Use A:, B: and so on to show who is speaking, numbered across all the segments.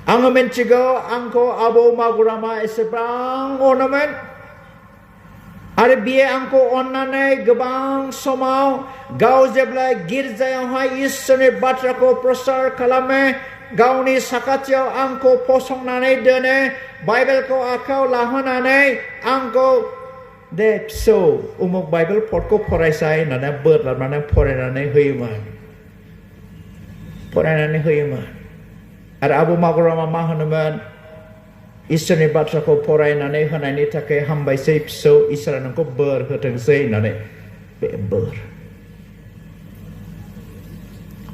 A: Ang menchigo angko abo magurama esebrang ornament. Are biye angko onnane gobang somau gau jebla girjayawhai Issorni batrako prosar kalame gauni sakatiyaw angko posongnane done Bible ko akaw lahonane angko de so umuk Bible portko poraisai nana bird lamana porainane hoyoman. Porainane hoyoman. Are abo magurama mahonoman Issorni batrako porainane honaini takai hambaisai pso Isra nangko ber hotengsai nane be ber.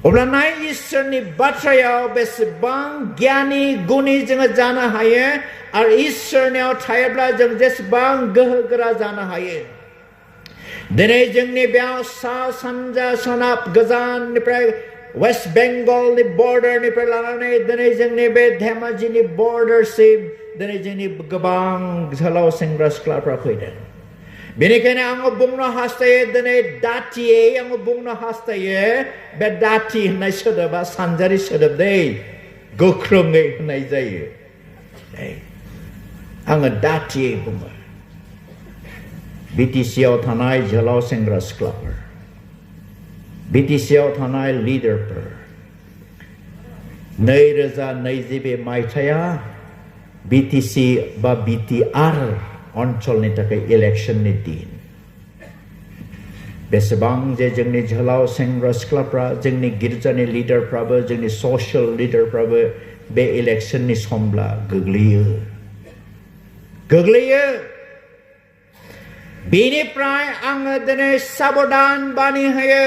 A: Obla nai Issorni batrayaw besebang gyani guni जोङो जानो हायो आरो इसोरनियाव थायोब्ला जों जेसेबां गोहोगोरा जानो हायो दिनै जोंनि बेयाव सा सानजा सोनाब गोजाननिफ्राय वेस्ट बेंगलनि बर्डारनिफ्राय लानानै दिनै जोंनि बे धेमाजिनि बर्डारसिम दिनै जोंनि गोबां जोहोलाव सेंग्रा सिख्लाफ्रा फैदों बेनिखायनो आङो बुंनो हास्थायो दिनै दाथियै आङो बुंनो हास्थायो बे दाथि होननाय सोदोबा सानजारि सोदोब दै गोख्रोङै होननाय जायो आङो दाथियै बुङो बिटिसिआव थानाय जोहोलाव सेंग्रा सिख्लाफोर बिटिसिआव थानाय लिडारफोर 2022 मायथाइया बिटिसि बा बिटिआर ओनसोलनि थाखाय इलेक्शननि दिन बेसेबां जे जोंनि जोहोलाव सेंग्रा सिख्लाफ्रा जोंनि गिर्जानि लिडारफ्राबो जोंनि ससियेल लिडारफ्राबो बे इलेक्शननि समब्ला गोग्लैयो बेनिफ्राय आङो दिनै साबधान बानि होयो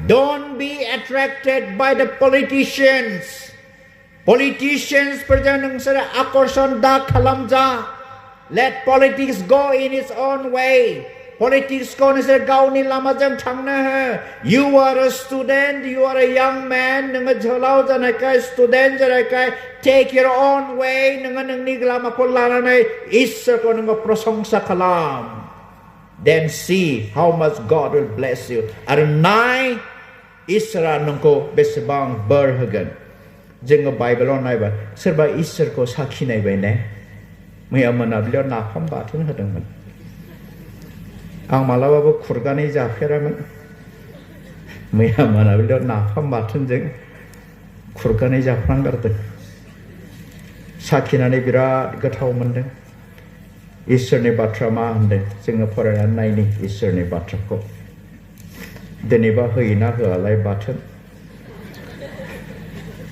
A: Don't be attracted by the politicians फोरजों नोंसोर आकर्षण दा खालामजा Let politics go in its own way. Politics ko nisa gauni lama jang thangna hai. You are a student, you are a young man. Nanga jhalau janai kai student janai kai. Take your own way. Nanga nangni lama ko lana nai. Issa ko nanga prasangsa kalam. Then see how much God will bless you. Arinai Isra nangko besebang berhagan. Jenga Bible on nai ba. Serba Isra ko sakhi nai ba ne. Maya manabli na pham ba thun hadang man. Ang malababu kurgani jaferaman. Maya manabli na pham ba thun jeng kurgani jafrang garden. Sakhi nai birat gathau mandeng. Isra batra ma hande. Jenga pharayan nai ni Isra batra ko. Deniba hoina hoalai bathun.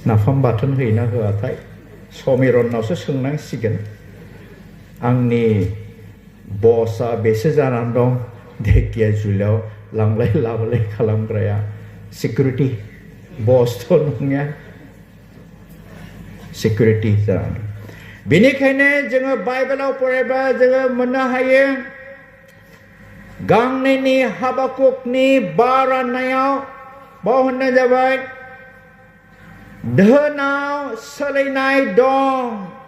A: Na pham bathun hoina hoathai. Somiron nausa sungnang sigan. Angni bosa bese janan dong dekia juliau langlai lablai kalam graya security boss to nungya security janan benikhaine जोङो बाइबेलाव फरायबा जोङो मोननो हायो गांनैनि हाबाकुकनि बारानायाव बाव होननाय जाबाय धोनाव सोलायनाय दं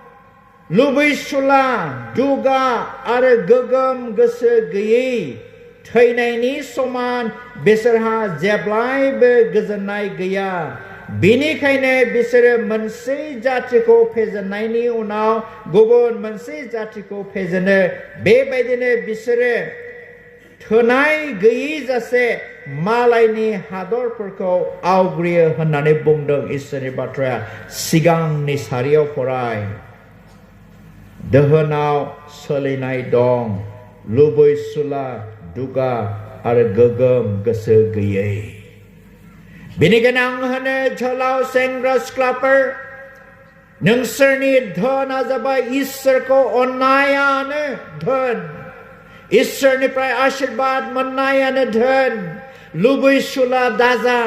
A: लुबैसुला दुगा आरो गोगोम गोसो गैयै थैनायनि समान बिसोरहा जेब्लायबो गोजोननाय गैया बेनिखायनो बिसोरो मोनसे जातिखौ फेजेननायनि उनाव गुबुन मोनसे जातिखौ फेजेनो बेबायदिनो बिसोरो थोनाय गैयै जासे मालायनि हादरफोरखौ आवग्रियो होननानै बुंदों इसोरनि बाथ्राया सिगांनि सारियाव फराय दोहोनाव सोलायनाय दं लुबैसुला दुगा आरो गोगोम गोसो गैयै बेनिखायनो आं होनो जोहोलाव सेंग्रा सिख्लाफोर नोंसोरनि धोना जाबाय इसोरखौ अननायानो धोन इसोरनिफ्राय आशीर्वाद मोननायानो धोन लुबैसुला दाजा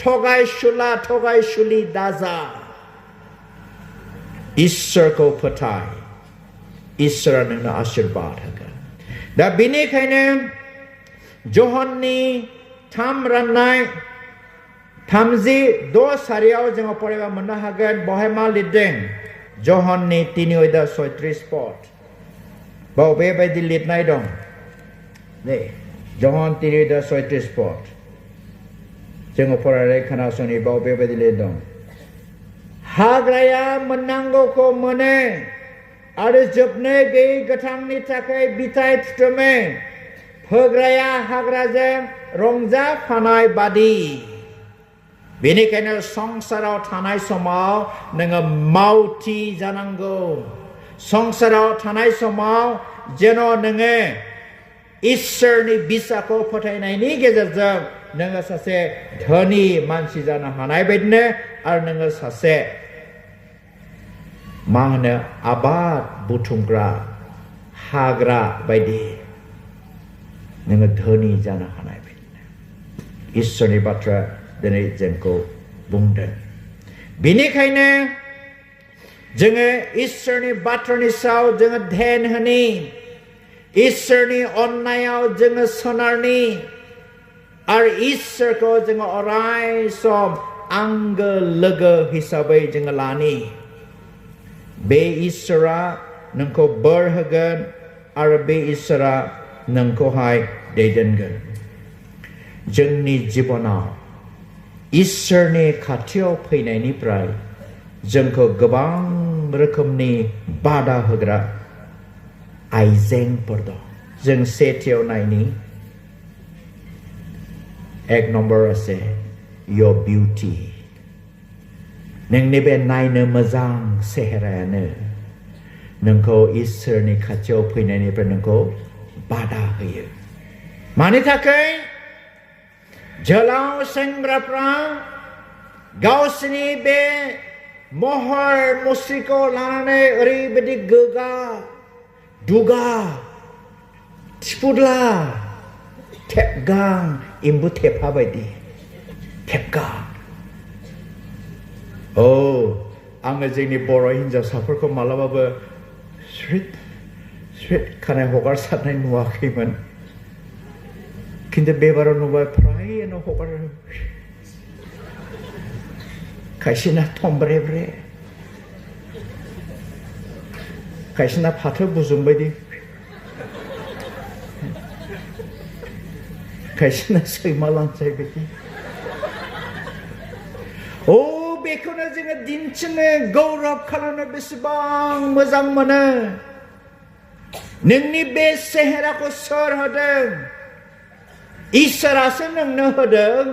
A: थगायसुला थगायसुलि दाजा इसोरखौ फोथाय इसोरा नोंनो आशीर्वाद होगोन दा बेनिखायनो जहननि 3 राननाय 36 सारियाव जोङो फरायबा मोननो हागोन बहाय मा लिरदों जहननि 3:36 पद बाव बेबायदि लिरनाय दं नै जहन 3:36 पद जोङो फरायनाय खोनासंनि बाव बेबायदि लिरदों हाग्राया मोननांगौखौ मोनो आरो जोबनो गैयै गोथांनि थाखाय बिथाइ थुथुमो फोग्राया हाग्राजों रंजाफानाय बादि बेनिखायनो संसाराव थानाय समाव नोङो मावथि जानांगौ संसाराव थानाय समाव जेन' नोङो इसोरनि बिसाखौ फोथायनायनि गेजेरजों नोङो सासे धोनि मानसि जानो हानाय बायदिनो आरो नोङो सासे मा होनो आबाद बुथुमग्रा हाग्रा बायदि नोङो धोनि जानो हानाय बायदिनो इसोरनि बाथ्रा दिनै जोंखौ बुंदों बेनिखायनो जोङो इसोरनि बाथ्रानि सायाव जोङो ध्यान होनि इसोरनि अननायाव जोङो सोनारनि आरो इसोरखौ जोङो अराय सम आंगो लोगो हिसाबै जोङो लानि बे इसोरा नोंखौ बोर होगोन आरो बे इसोरा नोंखौहाय दैदेनगोन जोंनि जिबनाव इसोरनि खाथियाव फैनायनिफ्राय जोंखौ गोबां रोखोमनि बादा होग्रा आइजेंफोर दं जों सेथियाव नायनि एक नम्बर আছে your beauty नोंनि बे नायनो मोजां सेहेरायानो नोंखौ इसोरनि खाथियाव फैनायनिफ्राय नोंखौ बादा होयो मानि थाखाय जोलाव सेंग्राफ्रा गावसोरनि बे महर मुस्रिखौ लानानै ओरैबायदि गोगा दुगा थिफुदला थेबगां एम्बु थेफा बायदि थेबगां आङो जोंनि बर' हिन्जावसाफोरखौ मालाबाबो स्रिट स्रिट खानाय हगारसारनाय नुवाखैमोन खिन्थु बेबाराव नुबाय फ्रायनो हगारो खायसेना थमब्रेब्रे खायसेना फाथो बुजुम बायदि खायसेना सैमा लांजाय बायदि बेखौनो जोङो दिन्थिनो गौरब खालामनो बेसेबां मोजां मोनो नोंनि बे सेहेराखौ सोर होदों इसोरासो नोंनो होदों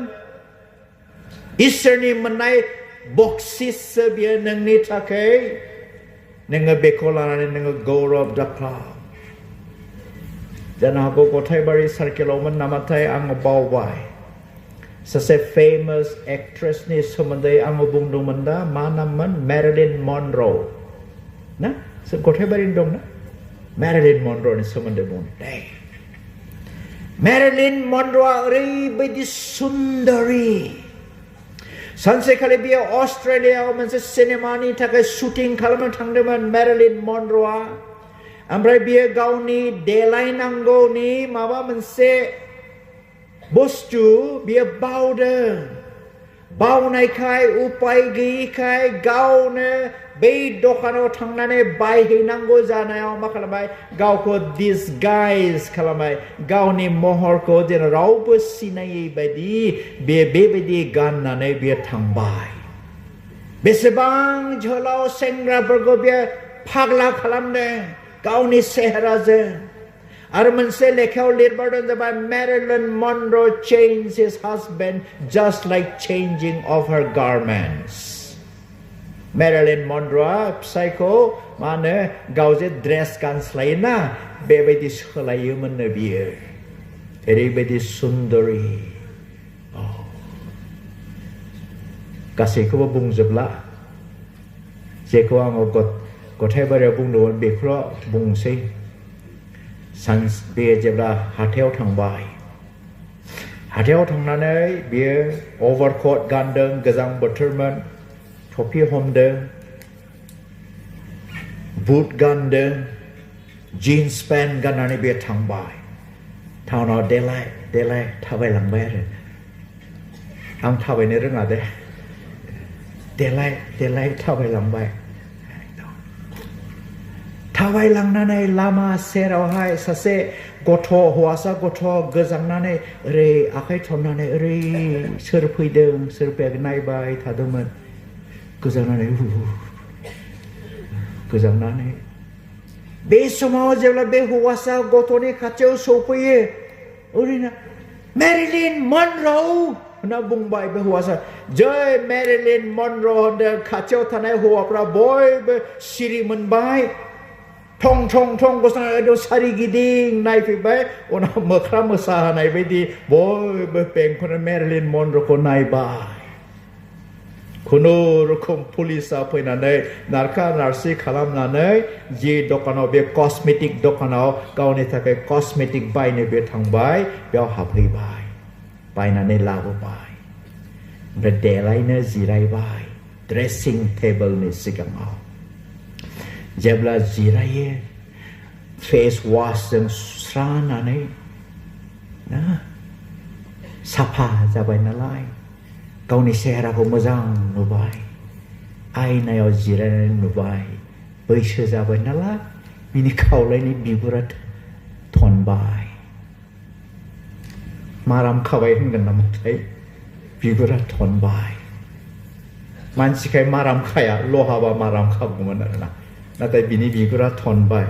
A: इसोरनि मोननाय बक्सिससो बियो नोंनि थाखाय नोङो बेखौ लानानै नोङो गौरब दाख्लाव जानो हागौ गथायबारि सार्केलावमोन नामाथाय आङो बावबाय सासे फेमास एक्ट्रेसनि सोमोन्दै आङो बुंदोंमोन दा मा नाममोन मेरिलिन मनर' ना गथायबारिनि दं ना मेरिलिन मनर'नि सोमोन्दै बुंदों मेरिलिन मनर'आ ओरैबायदि सुन्दरी सानसेखालि बियो अस्ट्रेलियायाव मोनसे सिनेमानि थाखाय शुटिं खालामनो थांदोंमोन मेरिलिन मनर'आ ओमफ्राय बियो गावनि देलायनांगौनि माबा मोनसे बुस्थु बियो बावदों बावनायखाय उपाय गैयिखाय गावनो बै दखानाव थांनानै बायहैनांगौ जानायाव मा खालामबाय गावखौ डिसगाइज खालामबाय गावनि महरखौ जेन रावबो सिनायै बायदि बे बेबायदि गाननानै बियो थांबाय बेसेबां जोलाव सेंग्राफोरखौ बियो फाग्ला खालामदों गावनि सेहेराजों आरो मोनसे लेखायाव लिरबावदों जाबाय Marilyn Monroe' changed his husband just like changing of her garments Marilyn मनर'आ फिसायखौ मा होनो गावजे ड्रेस गानस्लायोना बेबायदि सोलायोमोननो बियो ओरैबायदि सुन्दरी गासैखौबो बुंजोबला जेखौ आङो गथायबारियाव बुंदोंमोन बेखौल' बुंसै बे जेब्ला हाथायाव थांबाय हाथायाव थांनानै बियो अभारकट गानदों गोजां बोथोरमोन टफि हमदों बुट गानदों जिन्स पेन्ट गाननानै बियो थांबाय टाउनाव देलाय थाबायलांबाय आरो आं थाबायनो रोङा दे देलाय थाबायलांबाय थाबायलांनानै लामा सेरावहाय सासे हौवासा गथ' गोजांनानै ओरै आखाइ थरनानै ओरै सोर फैदों सोर फैयाखै नायबाय थादोंमोन गोजांनानै गोजांनानै बे समाव जेब्ला बे हौवासा गथ'नि खाथियाव सौफैयो ओरैनो मेरिलिन मनर' होनना बुंबाय बे हौवासा जय मेरिलिन मनर' होनदों खाथियाव थानाय हौवाफ्रा बयबो सिरि मोनबाय थं थं थं गसंनानै सारिगिदिं नायफैबाय उनाव मोख्रा मोसाहोनाय बायदि बयबो बेंखौनो मेरिलिन मनर'खौ नायबाय खुनुरुखुम पुलिसा फैनानै नारखा नारसि खालामनानै जि दखानाव बे कस्मेटिक दखानाव गावनि थाखाय कस्मेटिक बायनो बे थांबाय बेयाव हाबहैबाय बायनानै लाबोबाय ओमफ्राय देलायनो जिरायबाय ड्रेसिं टेबोलनि सिगाङाव जेब्ला जिरायो फेस वाशजों सुस्रानानै साफा जाबाय नालाय गावनि सेहेराखौ मोजां नुबाय आयनायाव जिरायनानै नुबाय बैसो जाबाय नालाय बिनि खावलायनि बिगुरा थनबाय माराम खाबाय होनगोन नामाथाय बिगुरा थनबाय मानसिखाय माराम खाया लहाबा माराम खागौमोन आरोना नाथाय बिनि बिगुरा थनबाय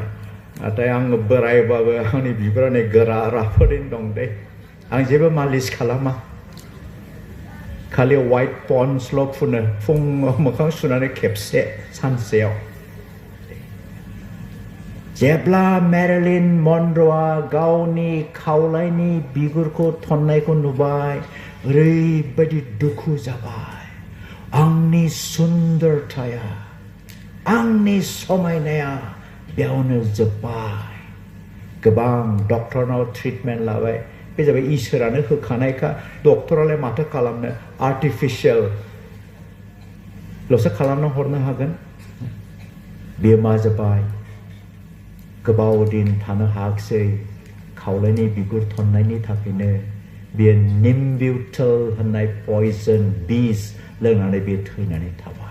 A: नाथाय आङो बोरायबाबो आंनि बिगुरा नै गोरा राफोदैनो दं दे आं जेबो मालिस खालामा खालि वाइट पन्सल' फुनो फुङाव मोखां सुनानै खेबसे सानसेयाव जेब्ला मेरिलिन मनर'आ गावनि खावलायनि बिगुरखौ थननायखौ नुबाय ओरैबायदि दुखु जाबाय आंनि सुन्दरताया आंनि समायनाया बेयावनो जोब्बाय गोबां डक्टरनाव ट्रिटमेन्ट लाबाय बे जाबाय इसोरानो होखानायखा डक्टरालाय माथो खालामनो आर्टिफिशियेल ल'सो खालामना हरनो हागोन बेयो मा जाबाय गोबाव दिन थानो हायाखिसै खावलायनि बिगुर थननायनि थाखायनो बेयो निम्बिउटल होननाय पयजन बिस लोंनानै बे थैनानै थाबाय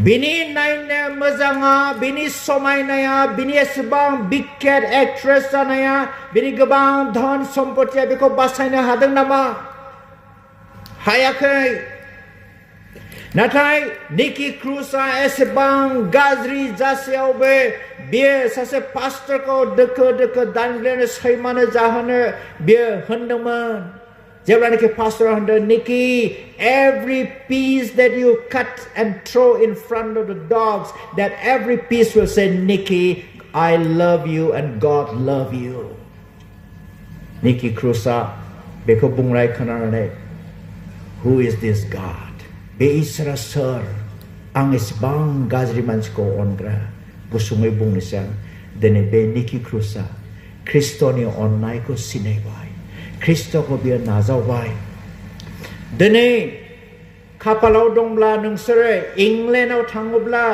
A: बिनि नायनो मोजाङा बिनि समायनाया बिनि एसेबां बिखेट एक्ट्रेस जानाया बिनि गोबां धन सम्पतिया बेखौ बासायनो हादों नामा हायाखै नाथाय निकि क्रुजआ एसेबां गाज्रि जासेयावबो बियो सासे पास्टरखौ दोखो दोखो दानग्लिनो सैमानो जाहोनो बियो होनदोंमोन जेब्लानोखि पास्टरा होनदों Nikki every piece that you cut and throw in front of the dogs that every piece will say Nikki I love you and God love you Nikki Cruz'a बेखौ बुंनाय खोनानानै Who is this God बे इसोरा सोर आं एसेबां गाज्रि मानसिखौ अनग्रा गुसुङै बुंनोसै आं दिनै बे निकि क्रुजआ ख्रिस्ट'नि अननायखौ सिनायबाय ख्रिस्ट'खौ बियो नाजावबाय दिनै खाफालाव दंब्ला नोंसोरो इंलेन्डआव थाङोब्ला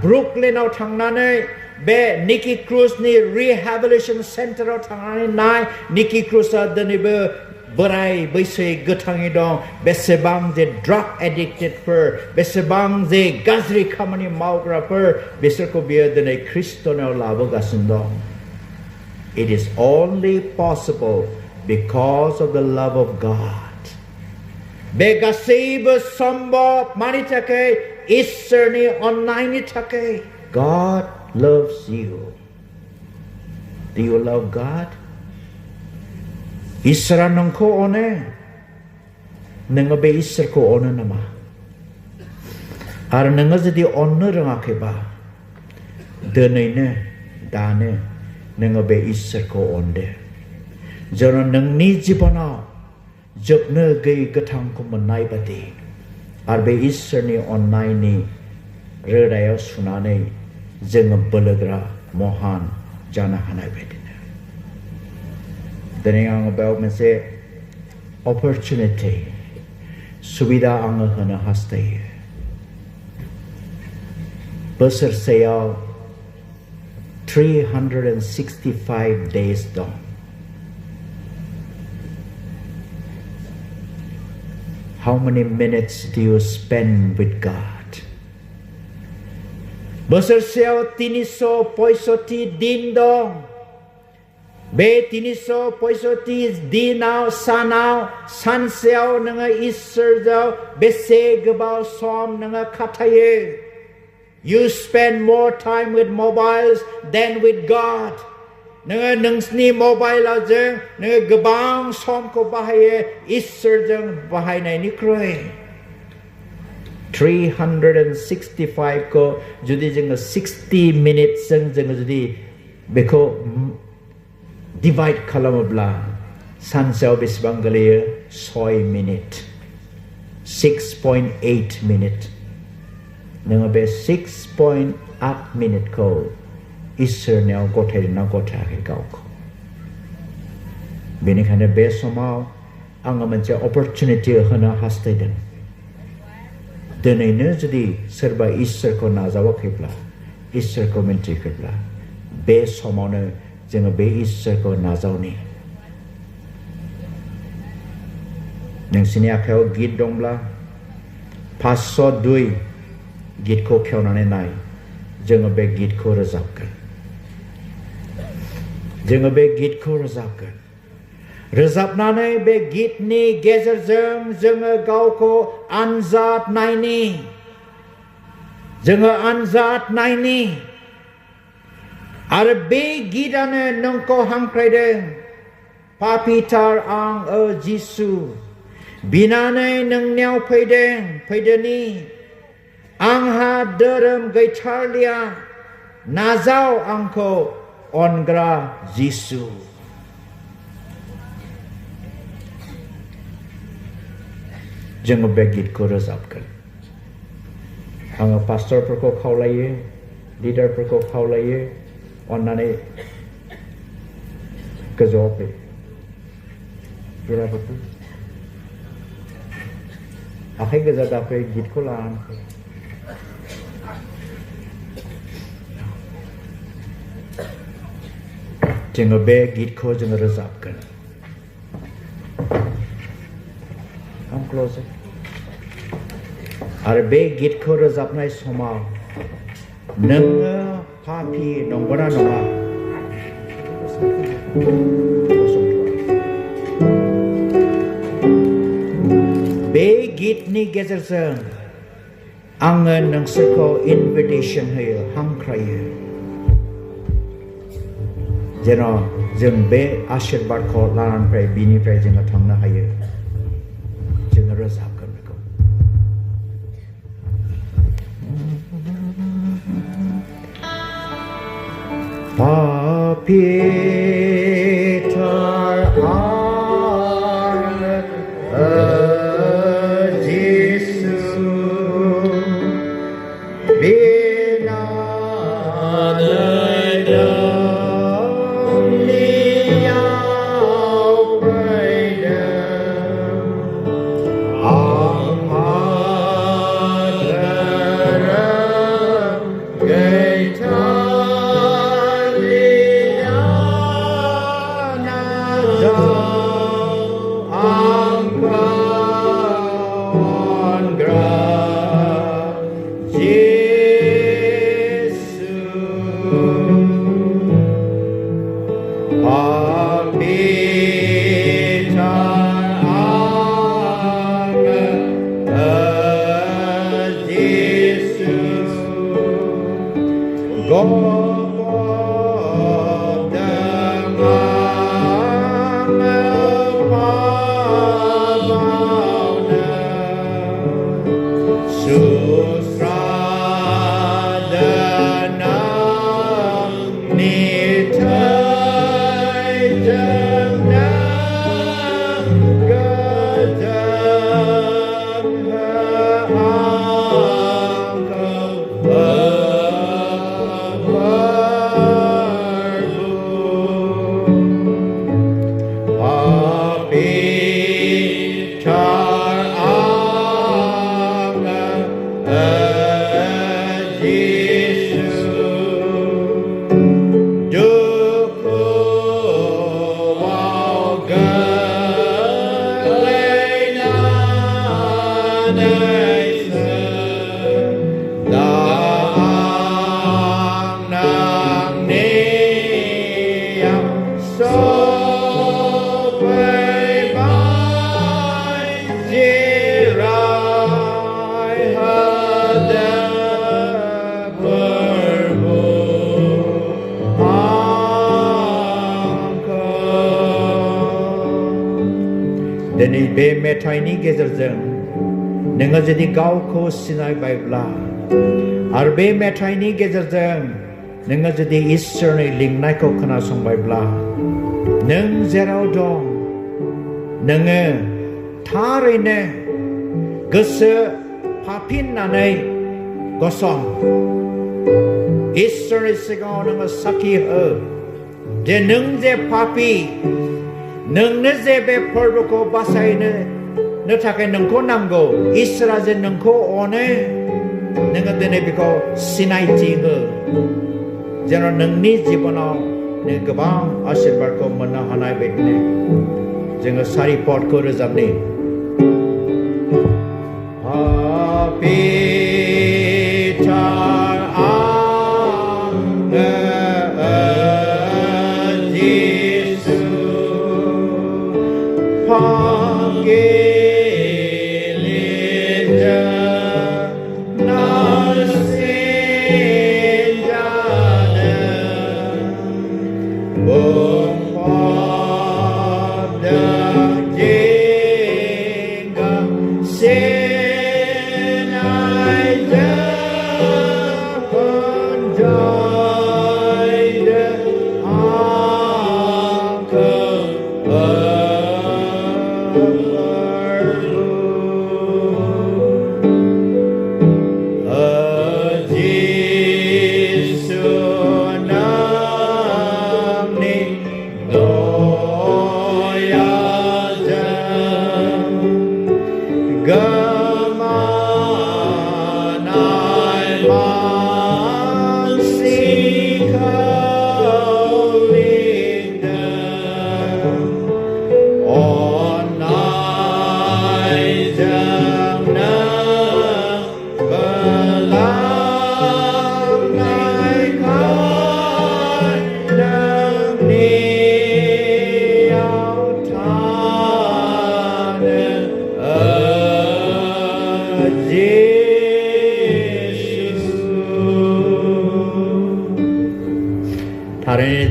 A: ब्रुकलिनआव थांनानै बे निकि क्रुजनि रिहेबिलिटेशन सेन्टाराव थांनानै नाय निकि क्रुजआ दिनैबो बोराय बैसोयै गोथाङै दं बेसेबां जे ड्राग एडिक्टेडफोर बेसेबां जे गाज्रि खामानि मावग्राफोर बिसोरखौ बियो दिनै ख्रिस्ट'नाव लाबोगासिनो दं It is only possible because of the love of God. बे गासैबो सम्भव मानि थाखाय इसोरनि अननायनि थाखाय God loves you. Do you love God? इसोरा नोंखौ अनो नोङो बे इसोरखौ अनो नामा आरो नोङो जुदि अननो रोङाखैबा दिनैनो दानो नोङो बे इसोरखौ अनदो जेन नोंनि जिबनाव जोबनो गैयै गोथांखौ मोननाय बादि आरो बे इसोरनि अननायनि रोदायाव सुनानै जोङो बोलोग्रा महान जानो हानाय बायदिनो दिनै आङो बेयाव मोनसे अपरचुनिटि सुबिदा आङो होनो हास्थायो बोसोरसेयाव 365 days dong. How many minutes do you spend with God? बोसोरसेयाव 365 दिन दं Be tiniso poisoti di now sanau sanseo nanga Easter do bese gabao som nanga kataye. You spend more time with mobiles than with God. Nanga nungsni mobile aja nanga gabang som ko bahaye Easter jang bahay na ni kroy. 365 ko judi jeng 60 minutes jeng judi beko divide kalamabla sansel bisbang galia 6 minute 6.8 minute nang be 6.8 minute ko Easter neo gothai na gotha ke gau ko benikane be somau anga manche opportunity hana hastaiden denai jodi serba Easter ko najawa khepla Easter ko mentri khepla be somau ne jangan be Easter ko nazau ni yang sini akhau git dongla paso dui git ko khau na nai jangan be git ko razapkan jangan be git ko razapkan razap na nai be git ni gezer jeng jangan gau ko anzat nai ni jangan anzat nai ni Arbe gidane nongko hangkredeng papitar ang Jisu binane nang nyau pedeng pedeni ang ha derem gaitarlia nazau angko ongra Jisu jeng begit ko razapkan ang pastor perko khaulaye leader perko khaulaye Onane kejope, kira betul. Akhir kerja dapat git kolan. Jangan be git ko jangan rezapkan. Come closer. Arbe git ko rezapnai somau. Neng papi nonggona nonga be git ni gezer seng angen nang seko invitation hayo hangkraya jeno jeng be ashirbat ko lan pray bini pray jeng thangna hayo jeng razap kan ko Papitar ang Jisu binanadang niyaw paidam ang hadarang gaitan Wow. दिनै बे मेथाइनि गेजेरजों नोङो जुदि गावखौ सिनायबायब्ला आरो बे मेथाइनि गेजेरजों नोङो जुदि इसोरनि लिंनायखौ खोनासंबायब्ला नों जेराव दं नोङो थारैनो गोसो फाफिननानै गसं इसोरनि सिगाङाव नोङो साखि हो जे नों जे पापी नोंनो जे बे फोरबोखौ बासायनो थाखाय नोंखौ नांगौ इसोरा जे नोंखौ अनो नोङो दिनै बेखौ सिनायथि हो जेन नोंनि जिबनाव नों गोबां आशीर्बादखौ मोननो हानाय बायदिनो जोङो सारि पदखौ रोजाबनि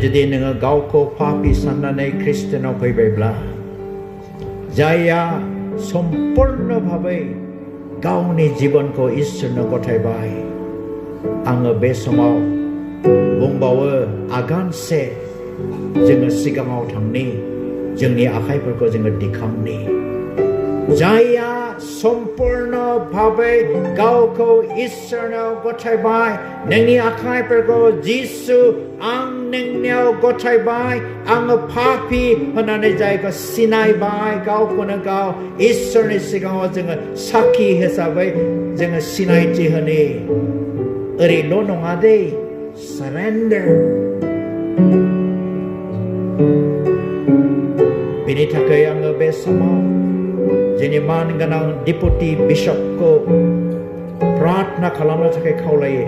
A: जुदि नोङो गावखौ पापी साननानै ख्रिस्टियानाव फैबायब्ला जायहा सम्पूर्ण भाबै गावनि जिबनखौ इसोरनो गथायबाय आङो बे समाव बुंबावो आगानसे जोङो सिगाङाव थांनि जोंनि आखाइफोरखौ जोङो दिखांनि जायहा सम्पूर्ण भाबै गावखौ इसोरनो गथायबाय नोंनि आखाइफोरखौ जिसु आं नोंनियाव गथायबाय आङो पापी होननानै जायखौ सिनायबाय गावखौनो गाव इसोरनि सिगाङाव जोङो साखि हिसाबै जोङो सिनायथि होनि ओरैल' नङा दे सारेन्डार बेनि थाखाय आङो बे समाव जोंनि मानगोनां डिपुटि बिशपखौ प्रार्थना खालामनो थाखाय खावलायो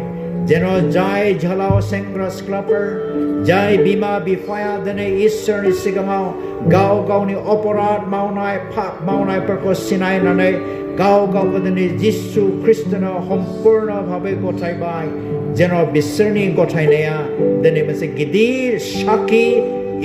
A: जेन जाय झलाव सेंग्रा सिख्लाफोर जाय बिमा बिफाया दिनै इसोरनि सिगाङाव गाव गावनि अपराध मावनाय पाप मावनायफोरखौ सिनायनानै गाव गावखौ दिनै जिसु ख्रिस्टनो सम्पूर्ण भाबै गथायबाय जेन बिसोरनि गथायनाया दिनै मोनसे गिदिर साखि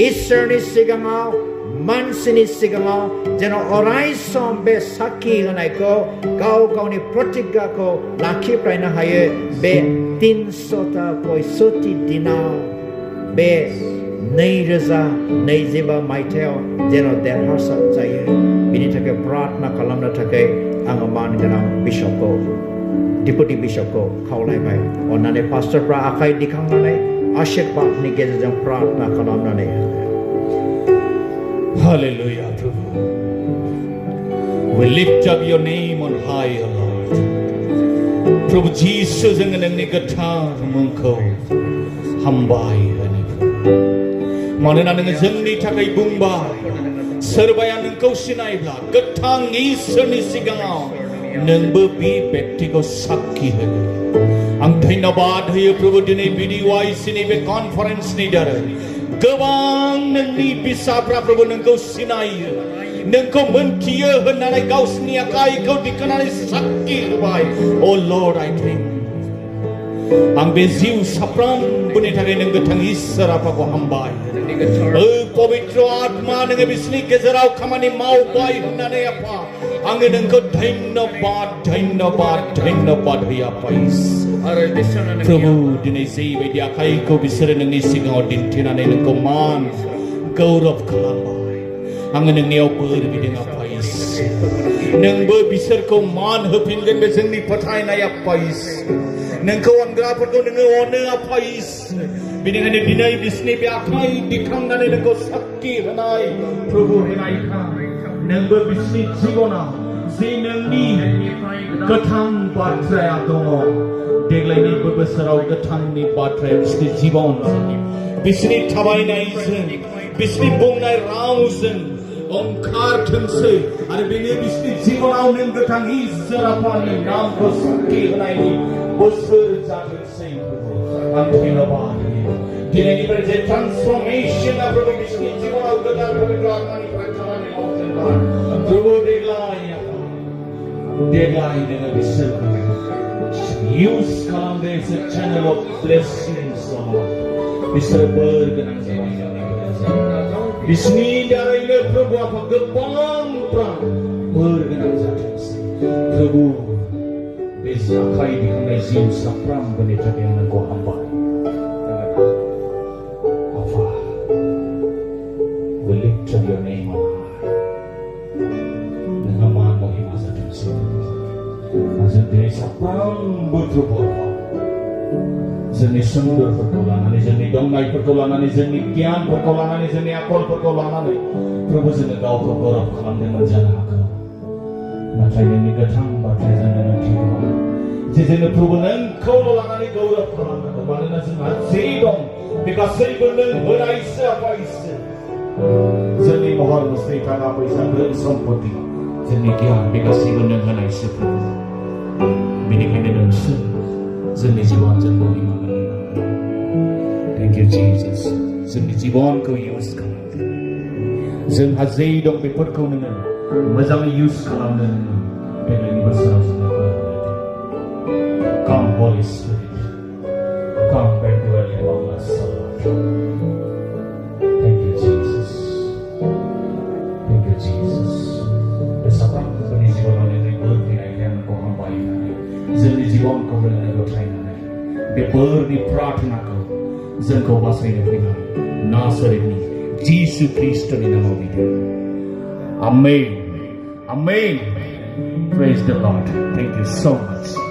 A: इसोरनि सिगाङाव मानसिनि सिगाङाव जेन अराय सम बे साखि होनायखौ गाव गावनि प्रतिज्ञाखौ लाखिफ्रायनो हायो बे 365 दिनाव बे 2025 मायथाइयाव जेन देरहासार जायो बिनि थाखाय प्रार्थना खालामनो थाखाय आङो मानगोनां बिशपखौ डिपुटि बिशपखौ खावलायबाय अन्नानै पास्टरफ्रा आखाइ दिखांनानै आशीर्बादनि गेजेरजों प्रार्थना खालामनानै
B: Hallelujah, Prabhu. We lift up your name on high, O Lord. Prabhu Jesus जोङो नोंनि गोथार मुंखौ हामबाय होनो मानोना नोङो जोंनि थाखाय बुंबाय सोरबाया नोंखौ सिनायब्ला गोथां इसोरनि सिगाङाव नोंबो बे व्यक्तिखौ साखि होगोन आं धन्यबाद होयो प्रभु दिनै BDYCनि बे कनफारेन्सनि दारै गोबां नोंनि फिसाफ्रा प्रभु नोंखौ सिनायो नोंखौ मोनथियो होननानै गावसिनि आखाइखौ दिखांनानै साखि होबाय Oh Lord, I thank you. आं bे जिउ साफ्रोमबोनि थाखाय नों गोथां इसोर आफाखौ हामबाय पवित्र आत्मा नोङो बिसोरनि गेजेराव खामानि मावबाय होननानै आफा आङो नोंखौ धन्यबाद धन्यबाद धन्यबाद होयो आफा प्रभु दिनै जेबायदि आखाइखौ बिसोरो नोंनि सिगाङाव दिन्थिनानै नोंखौ मान गौरब खालामबाय आङो नोंनियाव बोर बिदों आफा नोंबो बिसोरखौ मान होफिनगोन बे जोंनि फोथायनाय आफा नोंखौ अनग्राफोरखौ नोङो अनो आफा बेनिखायनो दिनै बिसोरनि बे आखाइ दिखांनानै नोंखौ साखि होनाय प्रभु होनायखाय नोंबो बिसोरनि जिबनाव जे नोंनि गोथां बाथ्राया दङ देग्लायनि बोसोराव गोथांनि बाथ्राया बिसोरनि जिबन बिसोरनि थाबायनायजों बिसोरनि बुंनाय रावजों ओंखारथोंसै आरो बेनो बिसोरनि जिबनाव नों गोथां इसोर आफानि नामखौ साखि होनायनि बोसोर जाथोंसै आं धन्यबाद दिनैनिफ्राय जे ट्रान्सफर्मेशन प्रभु बिसोरनि जिबनाव गोदान पवित्र आत्मानिफ्राय खामानि मावजेनबाय प्रभु देग्लाय नोङो बिसोरखौ इउज खालामदो as a channel of blessings बिसोरो बोर गोनां जाबाय बिसोरनि दारैनो प्रभु आफा गोबांफ्रा बोर गोनां जाथोंसै प्रभु बे आखाइ दिखांनाय जिउ साफ्रोमबोनि थाखाय नोंखौ हामबाय आफा we lift up your name on high नोंहा मान महिमा जाथोंसै जों दिनै साफ्रोमबो प्रभु जोंनि सोमोन्दोफोरखौ लानानै जोंनि दंनायफोरखौ लानानै जोंनि गियानफोरखौ लानानै जोंनि आखलफोरखौ लानानै प्रभु जोङो गावखौ गौरब खालामदोंमोन जानो हागौ नाथाय नोंनि गोथां बाथ्राया जोंनो मिथिगौ जे जोङो प्रभु नोंखौल' लानानै गौरब खालामनांगौ मानोना जोंहा जे दं बे गासैबो नों होनायसो आफा इसोर जोंनि महर मुस्रि थाखा फैसा धोन सम्पति जोंनि गियान बे गासैबो नों होनायसो प्रभु बेनिखायनो नोंसो जोंनि जिबनजों महिमा थेंक इउ जिजास जोंनि जिबनखौ इउज खालामदो जोंहा जे दं बेफोरखौ नोङो मोजाङै इउज खालामदो नोङो देग्लायनि बोसोराव जोंनो बोर होदो Come Holy Spirit come Bengjlaigra among us Thank you Jesus Thank you Jesus बे साफ्रोमबोनि जिबनाव नोंनि बोर होनायखाय आंखौ हामबाय होननानै जोंनि जिबनखौ नोङो गथायनानै बे बोरनि प्रार्थनाखौ जोंखौ बासायनो फैनानै नासरेतनि जिसु ख्रीष्टनि नामाव बिदों Amen Amen Praise the Lord Thank you so much